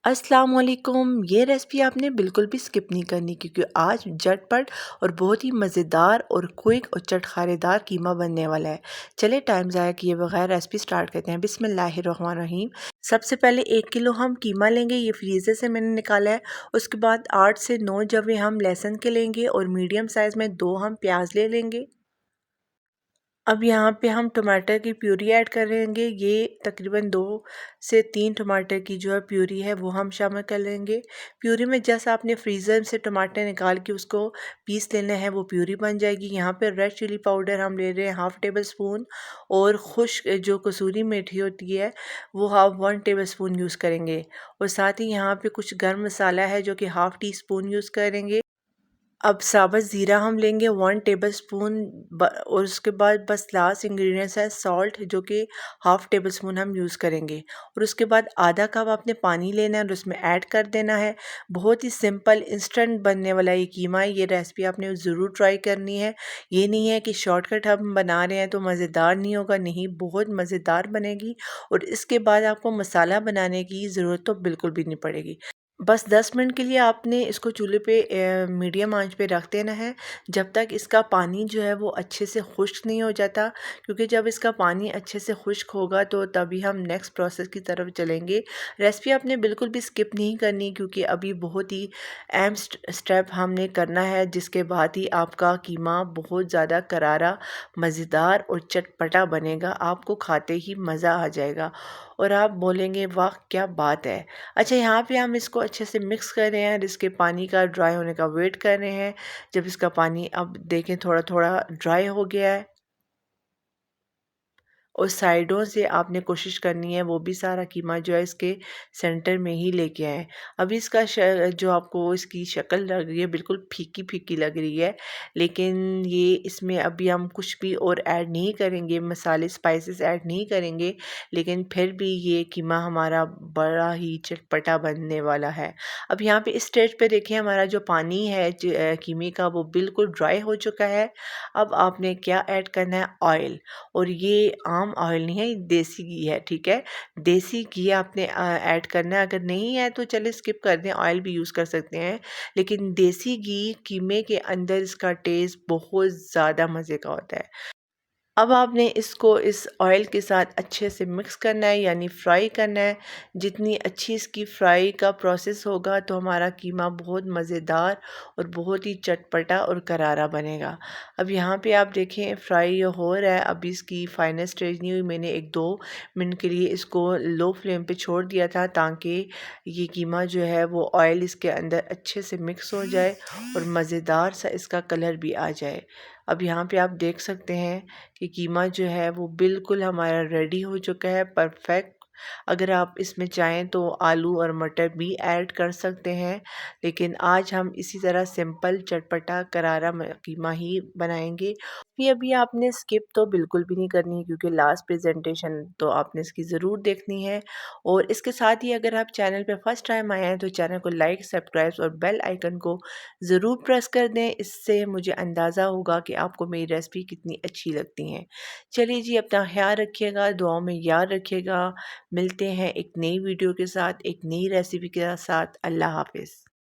अस्सलाम वालेकुम। ये रेसिपी आपने बिल्कुल भी स्किप नहीं करनी क्योंकि आज झटपट और बहुत ही मज़ेदार और क्विक और चटखारेदार कीमा बनने वाला है। चले टाइम ज़ाया किए बगैर रेसिपी स्टार्ट करते हैं। बिस्मिल्लाहिर्रहमानिर्रहीम। सबसे पहले 1 किलो हम कीमा लेंगे, ये फ्रीज़र से मैंने निकाला है। उसके बाद 8 से 9 जवे हम लहसुन के लेंगे और मीडियम साइज़ में 2 हम प्याज ले लेंगे। अब यहाँ पे हम टमाटर की प्यूरी ऐड करेंगे। ये तकरीबन 2 से 3 टमाटर की जो है प्यूरी है वो हम शामिल कर लेंगे। प्यूरी में जैसा आपने फ्रीज़र से टमाटर निकाल के उसको पीस लेना है वो प्यूरी बन जाएगी। यहाँ पे रेड चिली पाउडर हम ले रहे हैं हाफ़ टेबल स्पून और खुश्क जो कसूरी मेथी होती है वो हाफ 1 टेबल स्पून यूज़ करेंगे। और साथ ही यहाँ पे कुछ गर्म मसाला है जो कि हाफ़ टी स्पून यूज़ करेंगे। अब साबुत ज़ीरा हम लेंगे 1 टेबल स्पून और उसके बाद बस लास्ट इंग्रेडिएंट्स है सॉल्ट जो कि हाफ़ टेबल स्पून हम यूज़ करेंगे। और उसके बाद आधा कप आपने पानी लेना है और उसमें ऐड कर देना है। बहुत ही सिंपल इंस्टेंट बनने वाला ये कीमा है। ये रेसिपी आपने ज़रूर ट्राई करनी है। ये नहीं है कि शॉर्टकट हम बना रहे हैं तो मज़ेदार नहीं होगा, नहीं, बहुत मज़ेदार बनेगी। और इसके बाद आपको मसाला बनाने की ज़रूरत तो बिल्कुल भी नहीं पड़ेगी। बस 10 मिनट के लिए आपने इसको चूल्हे पे मीडियम आंच पे रख देना है जब तक इसका पानी जो है वो अच्छे से खुश्क नहीं हो जाता, क्योंकि जब इसका पानी अच्छे से खुश्क होगा तो तभी हम नेक्स्ट प्रोसेस की तरफ चलेंगे। रेसिपी आपने बिल्कुल भी स्किप नहीं करनी क्योंकि अभी बहुत ही अहम स्टेप हमने करना है जिसके बाद ही आपका कीमा बहुत ज़्यादा करारा, मज़ेदार और चटपटा बनेगा। आपको खाते ही मज़ा आ जाएगा और आप बोलेंगे वाह क्या बात है। अच्छा, यहाँ पे हम इसको अच्छे से मिक्स कर रहे हैं और इसके पानी का ड्राई होने का वेट कर रहे हैं। जब इसका पानी अब देखें थोड़ा थोड़ा ड्राई हो गया है और साइडों से आपने कोशिश करनी है वो भी सारा कीमा जो है इसके सेंटर में ही लेके आएँ। अभी इसका जो आपको इसकी शक्ल लग रही है बिल्कुल फीकी-फीकी लग रही है, लेकिन ये इसमें अभी हम कुछ भी और ऐड नहीं करेंगे, मसाले स्पाइसेस ऐड नहीं करेंगे, लेकिन फिर भी ये कीमा हमारा बड़ा ही चटपटा बनने वाला है। अब यहाँ पे इस स्टेज पे देखिए हमारा जो पानी है कीमे का वो बिल्कुल ड्राई हो चुका है। अब आपने क्या ऐड करना है, ऑयल। और ये आम ऑयल नहीं है, ये देसी घी है, ठीक है। देसी घी आपने ऐड करना है। अगर नहीं है तो चलिए स्किप कर दें, ऑयल भी यूज़ कर सकते हैं, लेकिन देसी घी कीमे के अंदर इसका टेस्ट बहुत ज़्यादा मज़े का होता है। अब आपने इसको इस ऑयल के साथ अच्छे से मिक्स करना है, यानी फ्राई करना है। जितनी अच्छी इसकी फ्राई का प्रोसेस होगा तो हमारा कीमा बहुत मज़ेदार और बहुत ही चटपटा और करारा बनेगा। अब यहाँ पे आप देखें फ्राई हो रहा है, अभी इसकी फाइनल स्टेज नहीं हुई। मैंने 1-2 मिनट के लिए इसको लो फ्लेम पे छोड़ दिया था ताकि ये कीमा जो है वो ऑयल इसके अंदर अच्छे से मिक्स हो जाए और मज़ेदार सा इसका कलर भी आ जाए। अब यहाँ पे आप देख सकते हैं कि कीमा जो है वो बिल्कुल हमारा रेडी हो चुका है, परफेक्ट। अगर आप इसमें चाहें तो आलू और मटर भी ऐड कर सकते हैं, लेकिन आज हम इसी तरह सिंपल चटपटा करारा कीमा ही बनाएंगे। ये अभी आपने स्किप तो बिल्कुल भी नहीं करनी है क्योंकि लास्ट प्रेजेंटेशन तो आपने इसकी ज़रूर देखनी है। और इसके साथ ही अगर आप चैनल पे फर्स्ट टाइम आए हैं तो चैनल को लाइक, सब्सक्राइब और बेल आइकन को ज़रूर प्रेस कर दें। इससे मुझे अंदाज़ा होगा कि आपको मेरी रेसिपी कितनी अच्छी लगती हैं। चलिए जी, अपना ख्याल रखिएगा, दुआओं में याद रखिएगा। मिलते हैं एक नई वीडियो के साथ, एक नई रेसिपी के साथ। अल्लाह हाफ़िज़।